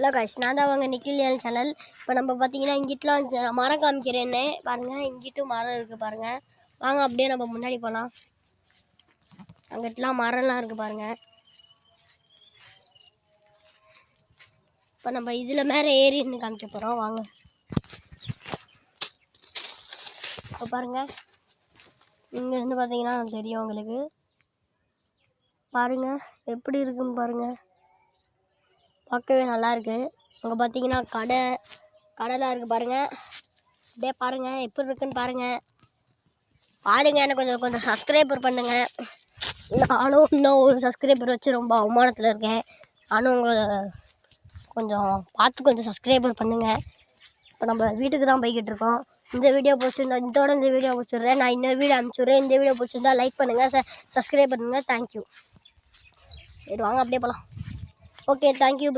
Hello guys, நான் தான் அவங்க நிக்கிலியல் சேனல். இப்போ நம்ம பார்த்தீங்கன்னா இங்கிட்டலாம் மரம் காமிக்கிறேன்னு பாருங்கள். இங்கிட்டும் மரம் இருக்குது பாருங்கள். வாங்க அப்படியே நம்ம முன்னாடி போகலாம். அங்கிட்டலாம் மரம்லாம் இருக்குது பாருங்கள். இப்போ நம்ம இதில் மேலே ஏறின்னு காமிக்க போகிறோம். வாங்க. இப்போ பாருங்கள், இங்கே இருந்து பார்த்தீங்கன்னா தெரியும் உங்களுக்கு. பாருங்கள் எப்படி இருக்குன்னு பாருங்கள். பார்க்கவே நல்லாயிருக்கு. அங்கே பார்த்தீங்கன்னா கடைலாம் இருக்குது பாருங்கள். அப்படியே பாருங்கள் எப்படி இருக்குன்னு பாருங்கள். எனக்கு கொஞ்சம் சப்ஸ்கிரைபர் பண்ணுங்கள். நானும் இன்னும் ஒரு சப்ஸ்கிரைபர் வச்சு ரொம்ப அவமானத்தில் இருக்கேன். நானும் உங்களை கொஞ்சம் பார்த்து கொஞ்சம் சப்ஸ்கிரைபர் பண்ணுங்கள். இப்போ நம்ம வீட்டுக்கு தான் போய்கிட்டு இருக்கோம். இந்த வீடியோ பிடிச்சிருந்தா இந்த வீடியோ பிடிச்சிடுறேன். நான் இன்னொரு வீடியோ அனுப்பிச்சுட்றேன். இந்த வீடியோ பிடிச்சிருந்தா லைக் பண்ணுங்கள், சப்ஸ்கிரைப் பண்ணுங்கள். தேங்க்யூ. சரி வாங்க அப்படியே போகலாம். Okay, thank you.